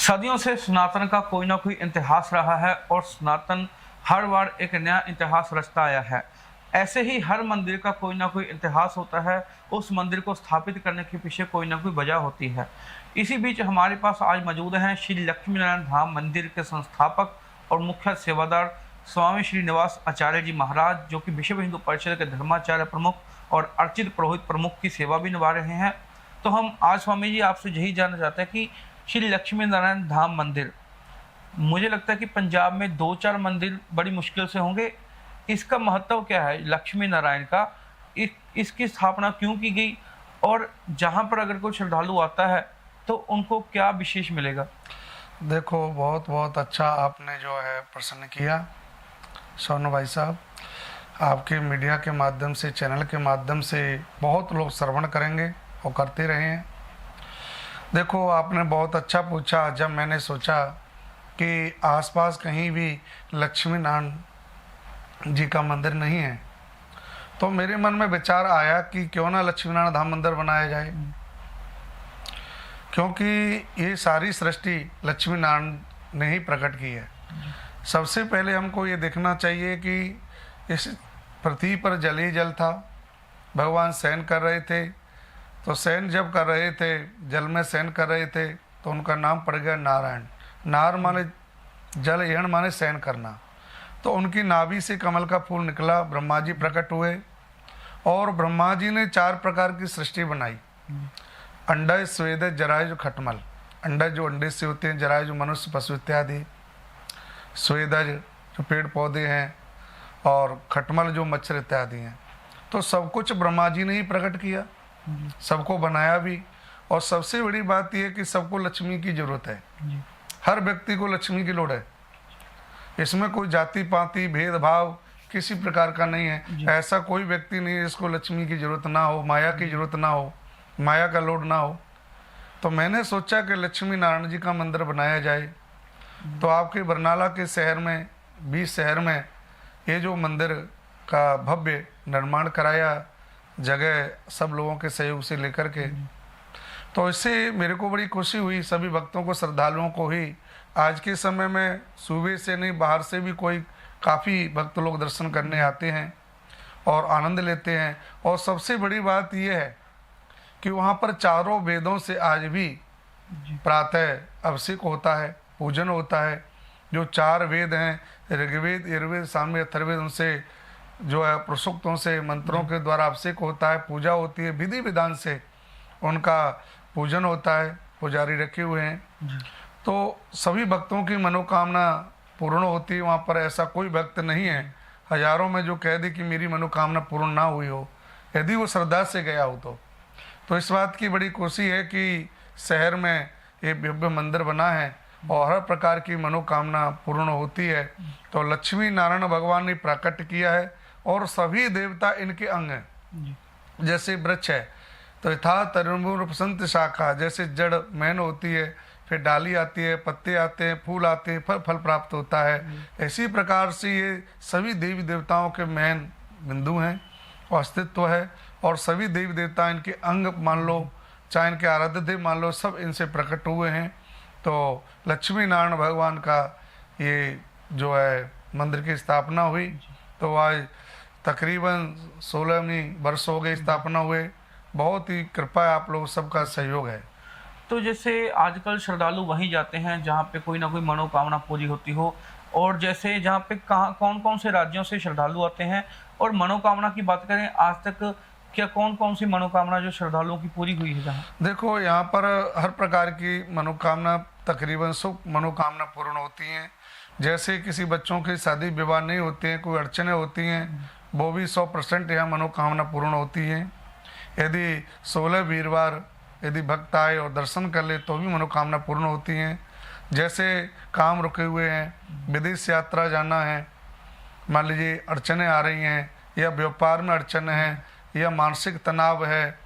सदियों से सनातन का कोई ना कोई इतिहास रहा है और सनातन हर बार एक नया इतिहास रचता आया है। ऐसे ही हर मंदिर का कोई ना कोई इतिहास होता है। उस मंदिर को स्थापित करने के पीछे कोई ना कोई वजह होती है। इसी बीच हमारे पास आज मौजूद हैं श्री लक्ष्मी नारायण धाम मंदिर के संस्थापक और मुख्य सेवादार स्वामी श्रीनिवास आचार्य जी महाराज, जो कि विश्व हिंदू परिषद के धर्माचार्य प्रमुख और अर्चित पुरोहित प्रमुख की सेवा भी निभा रहे हैं। तो हम आज स्वामी जी आपसे यही जानना चाहते हैं कि श्री लक्ष्मी नारायण धाम मंदिर, मुझे लगता है कि पंजाब में 2-4 मंदिर बड़ी मुश्किल से होंगे। इसका महत्व क्या है लक्ष्मी नारायण का? इसकी स्थापना क्यों की गई और जहाँ पर अगर कोई श्रद्धालु आता है तो उनको क्या विशेष मिलेगा? देखो, बहुत बहुत अच्छा आपने जो है प्रश्न किया सोनू भाई साहब। आपके मीडिया के माध्यम से, चैनल के माध्यम से बहुत लोग श्रवण करेंगे और करते रहे हैं। देखो, आपने बहुत अच्छा पूछा। जब मैंने सोचा कि आसपास कहीं भी लक्ष्मी नारायण जी का मंदिर नहीं है तो मेरे मन में विचार आया कि क्यों ना लक्ष्मी नारायण धाम मंदिर बनाया जाए, क्योंकि ये सारी सृष्टि लक्ष्मी नारायण ने ही प्रकट की है। सबसे पहले हमको ये देखना चाहिए कि इस पृथ्वी पर जल ही जल था। भगवान शयन कर रहे थे, तो शयन जब कर रहे थे, जल में शयन कर रहे थे, तो उनका नाम पड़ गया नारायण। नार माने जल, यण माने शयन करना। तो उनकी नाभि से कमल का फूल निकला, ब्रह्मा जी प्रकट हुए और ब्रह्मा जी ने 4 प्रकार की सृष्टि बनाई। अंडज, स्वेदज, जरायुज, खटमल। अंडज जो अंडे से होते हैं, जरायुज मनुष्य पशु इत्यादि, स्वेदज जो पेड़ पौधे हैं और खटमल जो मच्छर इत्यादि हैं। तो सब कुछ ब्रह्मा जी ने ही प्रकट किया, सबको बनाया भी। और सबसे बड़ी बात यह है कि सबको लक्ष्मी की जरूरत है। हर व्यक्ति को लक्ष्मी की लोड़ है। इसमें कोई जाति पाति भेदभाव किसी प्रकार का नहीं है। ऐसा कोई व्यक्ति नहीं है जिसको लक्ष्मी की जरूरत ना हो, माया की जरूरत ना हो, माया का लोड ना हो। तो मैंने सोचा कि लक्ष्मी नारायण जी का मंदिर बनाया जाए। तो आपके बरनाला के शहर में, 20 शहर में ये जो मंदिर का भव्य निर्माण कराया, जगह सब लोगों के सहयोग से लेकर के, तो इससे मेरे को बड़ी खुशी हुई। सभी भक्तों को, श्रद्धालुओं को ही आज के समय में सूबे से नहीं, बाहर से भी कोई काफ़ी भक्त लोग दर्शन करने आते हैं और आनंद लेते हैं। और सबसे बड़ी बात यह है कि वहाँ पर चारों वेदों से आज भी प्रातः अभिषेक होता है, पूजन होता है। जो 4 वेद हैं, ऋग्वेद, यजुर्वेद, सामवेद, अथर्ववेद, उनसे जो है प्रसूक्तों से, मंत्रों के द्वारा अभिषेक होता है, पूजा होती है, विधि विधान से उनका पूजन होता है, पुजारी रखे हुए हैं। तो सभी भक्तों की मनोकामना पूर्ण होती है। वहाँ पर ऐसा कोई भक्त नहीं है हजारों में जो कह दे कि मेरी मनोकामना पूर्ण ना हुई हो, यदि वो श्रद्धा से गया हो। तो इस बात की बड़ी खुशी है कि शहर में ये भव्य मंदिर बना है और हर प्रकार की मनोकामना पूर्ण होती है। तो लक्ष्मी नारायण भगवान ने प्रकट किया है और सभी देवता इनके अंग हैं। जैसे वृक्ष है तो यथा तरुण बसंत शाखा, जैसे जड़ मैन होती है, फिर डाली आती है, पत्ते आते हैं, फूल आते हैं, फल प्राप्त होता है। इसी प्रकार से ये सभी देवी देवताओं के मैन बिंदु हैं और अस्तित्व है। और सभी देवी देवता इनके अंग मान लो, चाहे इनके आराध्य देव मान लो, सब इनसे प्रकट हुए हैं। तो लक्ष्मी नारायण भगवान का ये जो है मंदिर की स्थापना हुई। तो आज तकरीबन 16वीं वर्ष हो गए स्थापना हुए। बहुत ही कृपा है, आप लोग सबका सहयोग है। तो जैसे आजकल श्रद्धालु वहीं जाते हैं जहाँ पे कोई ना कोई मनोकामना पूरी होती हो, और जैसे जहाँ पे कहाँ कौन कौन से राज्यों से श्रद्धालु आते हैं, और मनोकामना की बात करें आज तक क्या कौन कौन सी मनोकामना जो श्रद्धालुओं की पूरी हुई है जहाँ? देखो, यहाँ पर हर प्रकार की मनोकामना, तकरीबन 100 मनोकामना पूर्ण होती हैं। जैसे किसी बच्चों की शादी विवाह नहीं होते हैं, कोई अड़चने होती हैं, वो भी 100% यहाँ मनोकामना पूर्ण होती हैं। यदि 16 वीरवार यदि भक्त आए और दर्शन कर ले तो भी मनोकामना पूर्ण होती हैं। जैसे काम रुके हुए हैं, विदेश यात्रा जाना है, मान लीजिए अड़चने आ रही हैं, या व्यापार में अड़चने हैं, या मानसिक तनाव है,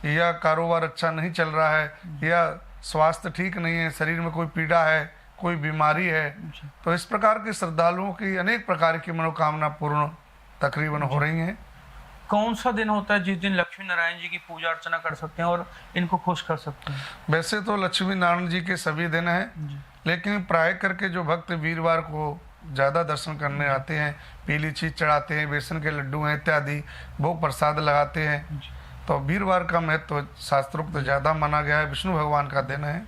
या कारोबार अच्छा नहीं चल रहा है, या स्वास्थ्य ठीक नहीं है, शरीर में कोई पीड़ा है, कोई बीमारी है, तो इस प्रकार के श्रद्धालुओं की अनेक प्रकार की मनोकामना पूर्ण तकरीबन हो रही हैं। कौन सा दिन होता है जिस दिन लक्ष्मी नारायण जी की पूजा अर्चना कर सकते हैं और इनको खुश कर सकते हैं? वैसे तो लक्ष्मी नारायण जी के सभी दिन हैं, लेकिन प्राय करके जो भक्त वीरवार को ज़्यादा दर्शन करने आते हैं, पीली चीज चढ़ाते हैं, बेसन के लड्डू हैं इत्यादि भोग प्रसाद लगाते हैं, तो वीरवार का महत्व शास्त्रोक्त ज़्यादा माना गया है, विष्णु भगवान का दिन है।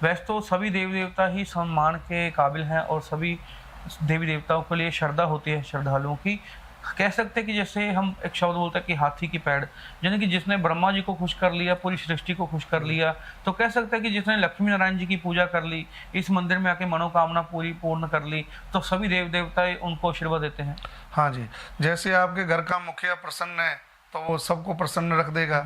वैसे तो सभी देवी देवता ही सम्मान के काबिल हैं और सभी देवी देवताओं के लिए श्रद्धा होती है श्रद्धालुओं की। कह सकते हैं कि जैसे हम एक शब्द बोलते हैं कि हाथी की पैड़, यानी कि जिसने ब्रह्मा जी को खुश कर लिया, पूरी सृष्टि को खुश कर लिया, तो कह सकते हैं कि जिसने लक्ष्मी नारायण जी की पूजा कर ली, इस मंदिर में आके मनोकामना पूर्ण कर ली, तो सभी देव देवता उनको आशीर्वाद देते हैं। हाँ जी, जैसे आपके घर का मुखिया प्रसन्न है तो वो सबको प्रसन्न रख देगा।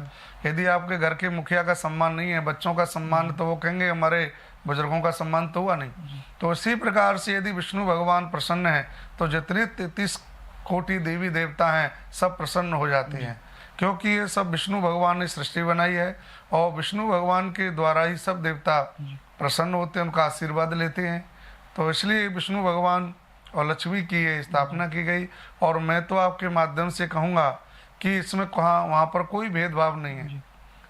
यदि आपके घर के मुखिया का सम्मान नहीं है, बच्चों का सम्मान, तो वो कहेंगे हमारे बुजुर्गों का सम्मान तो हुआ नहीं। तो इसी प्रकार से यदि विष्णु भगवान प्रसन्न है तो जितने 33 कोटि देवी देवता हैं सब प्रसन्न हो जाते हैं, क्योंकि ये सब विष्णु भगवान ने सृष्टि बनाई है और विष्णु भगवान के द्वारा ही सब देवता प्रसन्न होते हैं, उनका आशीर्वाद लेते हैं। तो इसलिए विष्णु भगवान और लक्ष्मी की ये स्थापना की गई। और मैं तो आपके माध्यम से कहूँगा कि इसमें वहाँ पर कोई भेदभाव नहीं है,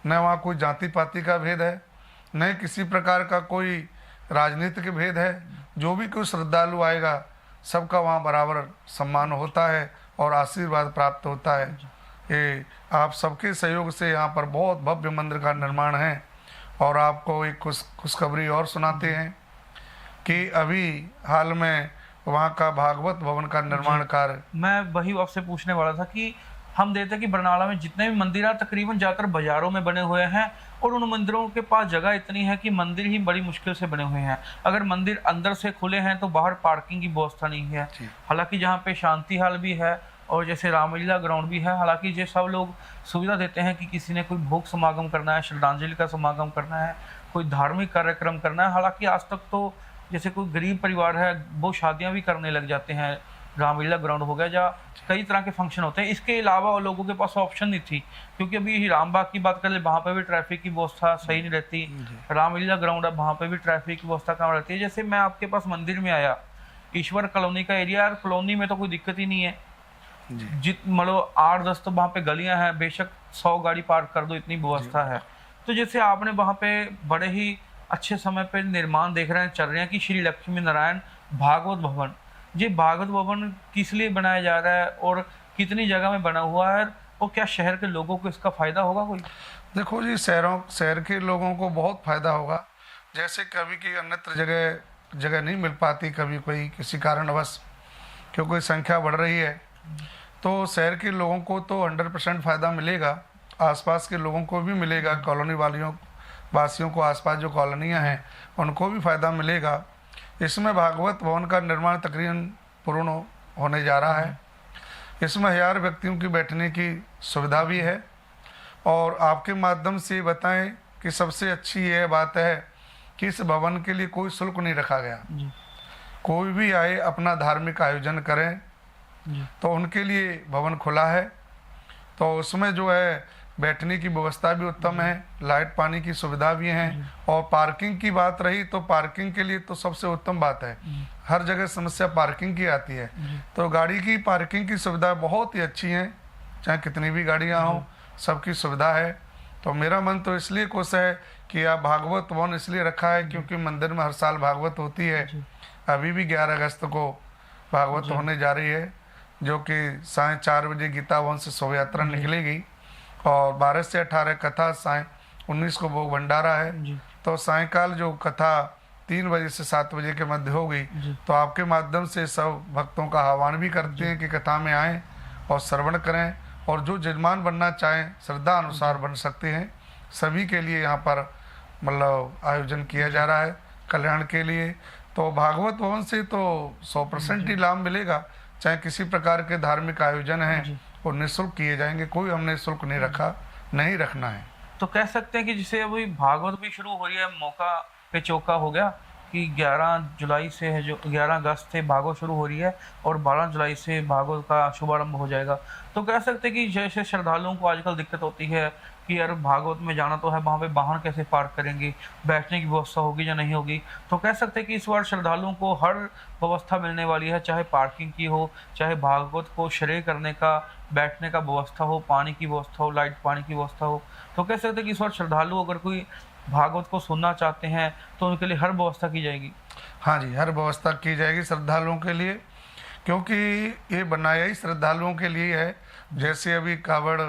न वहाँ कोई जाति पाति का भेद है, न किसी प्रकार का कोई राजनीतिक भेद है। जो भी कोई श्रद्धालु आएगा सबका वहाँ बराबर सम्मान होता है और आशीर्वाद प्राप्त होता है। ये आप सबके सहयोग से यहाँ पर बहुत भव्य मंदिर का निर्माण है। और आपको एक खुशखबरी और सुनाते हैं कि अभी हाल में वहाँ का भागवत भवन का निर्माण कार्य, मैं वही आपसे पूछने वाला था कि हम देखते हैं कि बरनाला में जितने भी मंदिर हैं तकरीबन ज़्यादातर बाजारों में बने हुए हैं और उन मंदिरों के पास जगह इतनी है कि मंदिर ही बड़ी मुश्किल से बने हुए हैं। अगर मंदिर अंदर से खुले हैं तो बाहर पार्किंग की व्यवस्था नहीं है। हालांकि जहाँ पे शांति हाल भी है और जैसे रामलीला ग्राउंड भी है, हालांकि ये सब लोग सुविधा देते हैं कि किसी ने कोई भोग समागम करना है, श्रद्धांजलि का समागम करना है, कोई धार्मिक कार्यक्रम करना है। हालांकि आज तक तो जैसे कोई गरीब परिवार है वो शादियाँ भी करने लग जाते हैं, रामलीला ग्राउंड हो गया जहाँ कई तरह के फंक्शन होते हैं। इसके अलावा और लोगों के पास ऑप्शन नहीं थी, क्योंकि अभी रामबाग की बात करें वहाँ पे भी ट्रैफिक की व्यवस्था सही नहीं रहती, रामलीला ग्राउंड है वहाँ पे भी ट्रैफिक की व्यवस्था कम रहती है। जैसे मैं आपके पास मंदिर में आया, ईश्वर कॉलोनी का एरिया, कॉलोनी में तो कोई दिक्कत ही नहीं है, मतलब 8-10 तो वहाँ पे गलियाँ हैं, बेशक 100 गाड़ी पार्क कर दो, इतनी व्यवस्था है। तो जैसे आपने वहाँ पे बड़े ही अच्छे समय पे निर्माण देख रहे हैं, चल रहे हैं कि श्री लक्ष्मी नारायण भागवत भवन, ये भागवत भवन किस लिए बनाया जा रहा है और कितनी जगह में बना हुआ है और क्या शहर के लोगों को इसका फायदा होगा कोई? देखो जी, शहर के लोगों को बहुत फायदा होगा। जैसे कभी की अन्यत्र जगह नहीं मिल पाती, कभी कोई किसी कारणवश क्योंकि संख्या बढ़ रही है, तो शहर के लोगों को तो 100% फ़ायदा मिलेगा, आसपास के लोगों को भी मिलेगा, कॉलोनी वासियों को, आसपास जो कॉलोनियाँ हैं उनको भी फ़ायदा मिलेगा। इसमें भागवत भवन का निर्माण तकरीबन पूर्ण होने जा रहा है। इसमें 1000 व्यक्तियों की बैठने की सुविधा भी है। और आपके माध्यम से बताएं कि सबसे अच्छी यह बात है कि इस भवन के लिए कोई शुल्क नहीं रखा गया। कोई भी आए अपना धार्मिक आयोजन करें तो उनके लिए भवन खुला है। तो उसमें जो है बैठने की व्यवस्था भी उत्तम है, लाइट पानी की सुविधा भी है। और पार्किंग की बात रही तो पार्किंग के लिए तो सबसे उत्तम बात है, हर जगह समस्या पार्किंग की आती है, तो गाड़ी की पार्किंग की सुविधा बहुत ही अच्छी है, चाहे कितनी भी गाड़ियाँ हों सबकी सुविधा है। तो मेरा मन तो इसलिए खुश है कि आप भागवत भवन इसलिए रखा है क्योंकि मंदिर में हर साल भागवत होती है। अभी भी 11 अगस्त को भागवत होने जा रही है, जो कि 4:30 बजे गीता भवन से शोभा यात्रा निकलेगी और 12 से 18 कथा, 19 को भोग भंडारा है। तो सायंकाल जो कथा 3 बजे से 7 बजे के मध्य होगी। तो आपके माध्यम से सब भक्तों का आह्वान भी करते हैं कि कथा में आएँ और श्रवण करें, और जो जजमान बनना चाहें श्रद्धा अनुसार बन सकते हैं। सभी के लिए यहाँ पर मतलब आयोजन किया जा रहा है कल्याण के लिए। तो भागवत भवन से तो 100% ही लाभ मिलेगा, चाहे किसी प्रकार के धार्मिक आयोजन हैं वो निःशुल्क किए जाएंगे, कोई हमने शुल्क नहीं रखा, नहीं रखना है। तो कह सकते हैं कि जैसे अभी भागवत भी शुरू हो रही है, मौका पे चौका हो गया कि 11 जुलाई से है, जो 11 अगस्त से भागवत शुरू हो रही है और 12 जुलाई से भागवत का शुभारंभ हो जाएगा। तो कह सकते हैं कि जैसे श्रद्धालुओं को आजकल दिक्कत होती है कि यार भागवत में जाना तो है, वहाँ पे वाहन कैसे पार्क करेंगे, बैठने की व्यवस्था होगी या नहीं होगी। तो कह सकते हैं कि इस बार श्रद्धालुओं को हर व्यवस्था मिलने वाली है, चाहे पार्किंग की हो, चाहे भागवत को श्रेय करने का, बैठने का व्यवस्था हो, पानी की व्यवस्था हो, लाइट पानी की व्यवस्था हो। तो कह सकते हैं कि इस बार श्रद्धालु अगर कोई भागवत को सुनना चाहते हैं तो उनके लिए हर व्यवस्था की जाएगी। हाँ जी, हर व्यवस्था की जाएगी श्रद्धालुओं के लिए, क्योंकि ये बनाया ही श्रद्धालुओं के लिए है। जैसे अभी कावड़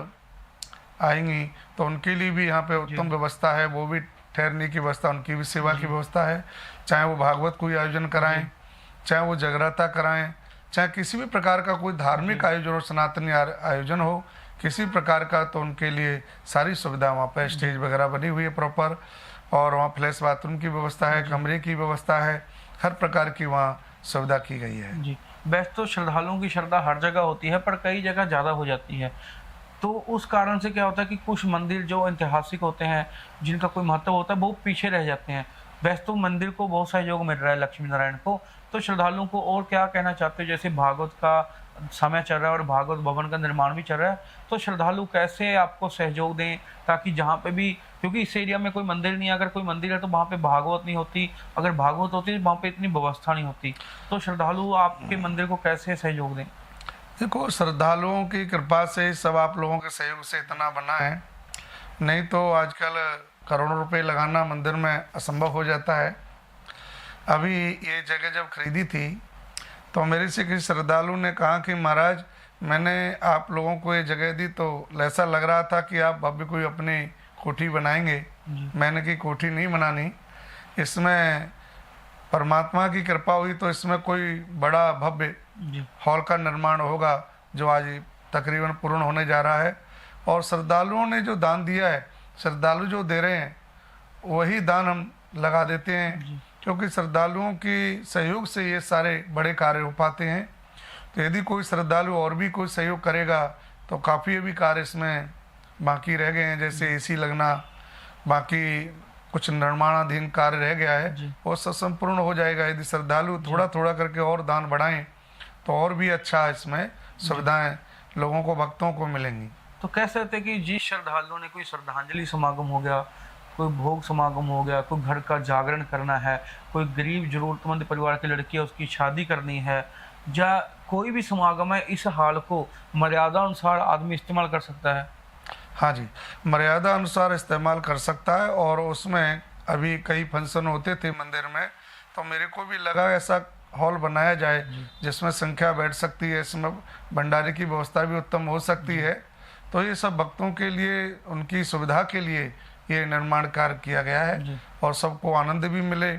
आएंगी तो उनके लिए भी यहाँ पे उत्तम व्यवस्था है, वो भी ठहरने की व्यवस्था, उनकी भी सेवा की व्यवस्था है। चाहे वो भागवत कोई आयोजन कराएं, चाहे वो जगराता कराएं, चाहे किसी भी प्रकार का कोई धार्मिक आयोजन हो, सनातनी आयोजन हो किसी प्रकार का, तो उनके लिए सारी सुविधा वहाँ पे स्टेज वगैरह बनी हुई है प्रॉपर, और वहाँ फ्लैश बाथरूम की व्यवस्था है, कमरे की व्यवस्था है, हर प्रकार की वहाँ सुविधा की गई है जी। वैसे तो श्रद्धालुओं की श्रद्धा हर जगह होती है, पर कई जगह ज़्यादा हो जाती है। तो उस कारण से क्या होता है कि कुछ मंदिर जो ऐतिहासिक होते हैं, जिनका कोई महत्व होता है, वो पीछे रह जाते हैं। वैसे तो मंदिर को बहुत सहयोग मिल रहा है लक्ष्मी नारायण को, तो श्रद्धालुओं को और क्या कहना चाहते हो? जैसे भागवत का समय चल रहा है और भागवत भवन का निर्माण भी चल रहा है, तो श्रद्धालु कैसे आपको सहयोग दें ताकि जहाँ पे भी, क्योंकि इस एरिया में कोई मंदिर नहीं है, अगर कोई मंदिर है तो वहाँ पे भागवत नहीं होती, अगर भागवत होती तो वहाँ पे इतनी व्यवस्था नहीं होती, तो श्रद्धालु आपके मंदिर को कैसे सहयोग दें? देखो, श्रद्धालुओं की कृपा से ही सब आप लोगों के सहयोग से इतना बना है, नहीं तो आजकल करोड़ों रुपए लगाना मंदिर में असंभव हो जाता है। अभी ये जगह जब खरीदी थी तो मेरे से किसी श्रद्धालु ने कहा कि महाराज, मैंने आप लोगों को ये जगह दी तो ऐसा लग रहा था कि आप अभी कोई अपनी कोठी बनाएंगे। मैंने की कोठी नहीं बनानी, इसमें परमात्मा की कृपा हुई तो इसमें कोई बड़ा भव्य हॉल का निर्माण होगा, जो आज तकरीबन पूर्ण होने जा रहा है। और श्रद्धालुओं ने जो दान दिया है, श्रद्धालु जो दे रहे हैं वही दान हम लगा देते हैं, क्योंकि श्रद्धालुओं की सहयोग से ये सारे बड़े कार्य हो पाते हैं। तो यदि कोई श्रद्धालु और भी कोई सहयोग करेगा तो काफ़ी अभी कार्य इसमें बाकी रह गए हैं, जैसे एसी लगना, बाकी कुछ निर्माणाधीन कार्य रह गया है, वो सब संपूर्ण हो जाएगा। यदि श्रद्धालु थोड़ा थोड़ा करके और दान बढ़ाएं तो और भी अच्छा इसमें सुविधाएं लोगों को, भक्तों को मिलेंगी। तो कह सकते हैं कि जिस श्रद्धालुओं ने कोई श्रद्धांजलि समागम हो गया, कोई भोग समागम हो गया, कोई घर का जागरण करना है, कोई गरीब जरूरतमंद परिवार की लड़की है उसकी शादी करनी है, या कोई भी समागम है, इस हाल को मर्यादा अनुसार आदमी इस्तेमाल कर सकता है। हाँ जी, मर्यादा अनुसार इस्तेमाल कर सकता है। और उसमें अभी कई फंक्शन होते थे मंदिर में, तो मेरे को भी लगा ऐसा हॉल बनाया जाए जिसमें संख्या बैठ सकती है, इसमें भंडारे की व्यवस्था भी उत्तम हो सकती है। तो ये सब भक्तों के लिए, उनकी सुविधा के लिए ये निर्माण कार्य किया गया है, और सबको आनंद भी मिले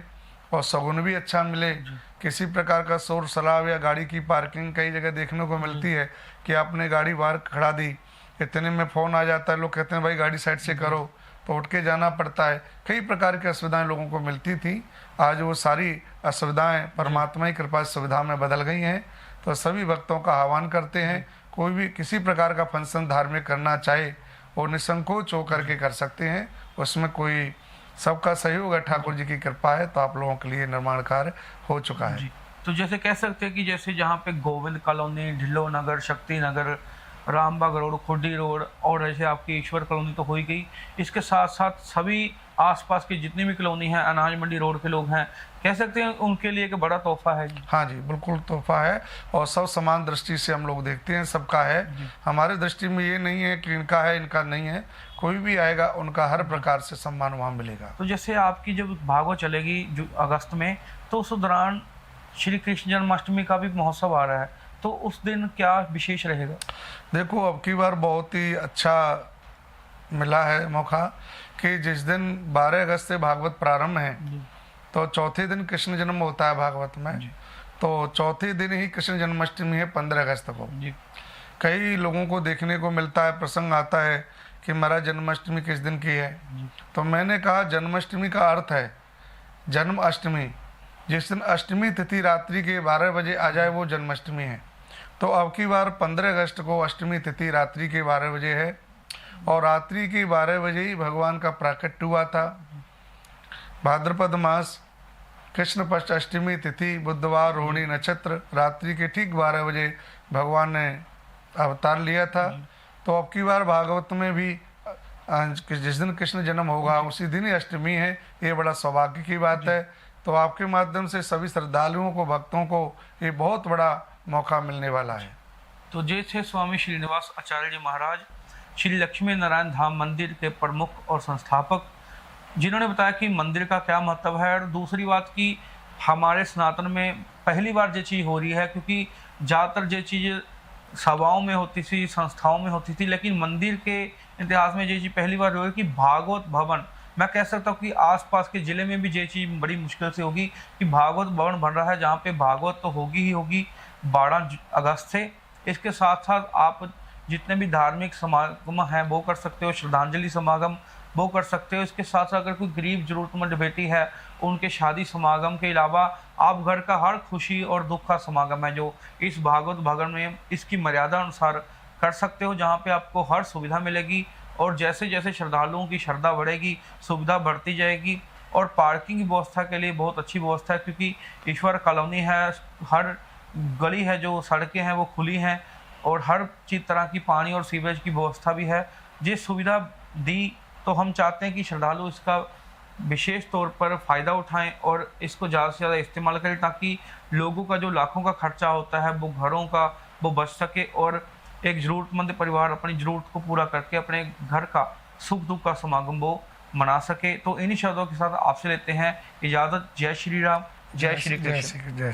और सगुन भी अच्छा मिले। किसी प्रकार का शोर शराब या गाड़ी की पार्किंग कई जगह देखने को मिलती है कि आपने गाड़ी बाहर खड़ा दी, इतने में फ़ोन आ जाता है, लोग कहते हैं भाई गाड़ी साइड से करो, तो उठ के जाना पड़ता है। कई प्रकार की असुविधाएं लोगों को मिलती थी, आज वो सारी असुविधाएं परमात्मा की कृपा से सुविधा में बदल गई हैं। तो सभी भक्तों का आह्वान करते हैं, कोई भी किसी प्रकार का फंक्शन धार्मिक करना चाहे वो निसंकोच होकर के कर सकते हैं, उसमें कोई सबका सहयोग है, ठाकुर जी की कृपा है, तो आप लोगों के लिए निर्माण कार्य हो चुका है। तो जैसे कह सकते हैं कि जैसे जहाँ पे गोविंद कॉलोनी, ढिल्लो नगर, शक्ति नगर, रामबाग रोड, खुड्डी रोड, और ऐसे आपकी ईश्वर कॉलोनी तो हो ही गई, इसके साथ साथ सभी आसपास की जितनी भी कॉलोनी है, अनाज मंडी रोड के लोग हैं, कह सकते हैं उनके लिए एक बड़ा तोहफा है। हाँ जी, बिल्कुल तोहफा है, और सब समान दृष्टि से हम लोग देखते हैं, सबका है। हमारे दृष्टि में ये नहीं है कि इनका है इनका नहीं है, कोई भी आएगा उनका हर प्रकार से सम्मान वहाँ मिलेगा। तो जैसे आपकी जब भागवत चलेगी जो अगस्त में, तो उस दौरान श्री कृष्ण जन्माष्टमी का भी महोत्सव आ रहा है, तो उस दिन क्या विशेष रहेगा? देखो, अब की बार बहुत ही अच्छा मिला है मौका कि जिस दिन 12 अगस्त से भागवत प्रारंभ है, तो चौथे दिन कृष्ण जन्म होता है भागवत में, तो चौथे दिन ही कृष्ण जन्माष्टमी है 15 अगस्त को। कई लोगों को देखने को मिलता है, प्रसंग आता है कि महाराज जन्माष्टमी किस दिन की है, तो मैंने कहा जन्माष्टमी का अर्थ है जन्म अष्टमी, जिस दिन अष्टमी तिथि रात्रि के 12 बजे आ जाए वो जन्माष्टमी है। तो अब की बार 15 अगस्त को अष्टमी तिथि रात्रि के 12 बजे है, और रात्रि के 12 बजे ही भगवान का प्राकट्य हुआ था। भाद्रपद मास कृष्ण पक्ष अष्टमी तिथि बुधवार रोहिणी नक्षत्र रात्रि के ठीक 12 बजे भगवान ने अवतार लिया था। तो अब की बार भागवत में भी जिस दिन कृष्ण जन्म होगा उसी दिन ही अष्टमी है, ये बड़ा सौभाग्य की बात है। तो आपके माध्यम से सभी श्रद्धालुओं को, भक्तों को ये बहुत बड़ा मौका मिलने वाला है। तो जैसे स्वामी श्रीनिवास आचार्य जी महाराज श्री लक्ष्मी नारायण धाम मंदिर के प्रमुख और संस्थापक, जिन्होंने बताया कि मंदिर का क्या महत्व है, और दूसरी बात की हमारे सनातन में पहली बार ये चीज़ हो रही है, क्योंकि ज़्यादातर ये चीज़ सभाओं में होती थी, संस्थाओं में होती थी, लेकिन मंदिर के इतिहास में ये चीज़ पहली बार हो रही है कि भागवत भवन, मैं कह सकता हूँ कि आसपास के ज़िले में भी ये चीज़ बड़ी मुश्किल से होगी कि भागवत भवन बन रहा है, जहाँ पे भागवत तो होगी ही होगी 12 अगस्त से। इसके साथ साथ आप जितने भी धार्मिक समागम हैं वो कर सकते हो, श्रद्धांजलि समागम वो कर सकते हो। इसके साथ साथ अगर कोई गरीब ज़रूरतमंद बेटी है, उनके शादी समागम के अलावा आप घर का हर खुशी और दुख का समागम है जो इस भागवत भवन में इसकी मर्यादा अनुसार कर सकते हो, जहाँ पे आपको हर सुविधा मिलेगी। और जैसे जैसे श्रद्धालुओं की श्रद्धा बढ़ेगी, सुविधा बढ़ती जाएगी। और पार्किंग की व्यवस्था के लिए बहुत अच्छी व्यवस्था है, क्योंकि ईश्वर कॉलोनी है, हर गली है, जो सड़कें हैं वो खुली हैं, और हर चीज़ तरह की पानी और सीवरेज की व्यवस्था भी है। ये सुविधा दी तो हम चाहते हैं कि श्रद्धालु इसका विशेष तौर पर फ़ायदा उठाएं और इसको ज़्यादा से ज़्यादा इस्तेमाल करें, ताकि लोगों का जो लाखों का खर्चा होता है वो घरों का वो बच सके, और एक ज़रूरतमंद परिवार अपनी ज़रूरत को पूरा करके अपने घर का सुख दुख का समागम वो मना सके। तो इन्हीं शब्दों के साथ आपसे लेते हैं इजाज़त। जय श्री राम, जय श्री कृष्ण। जय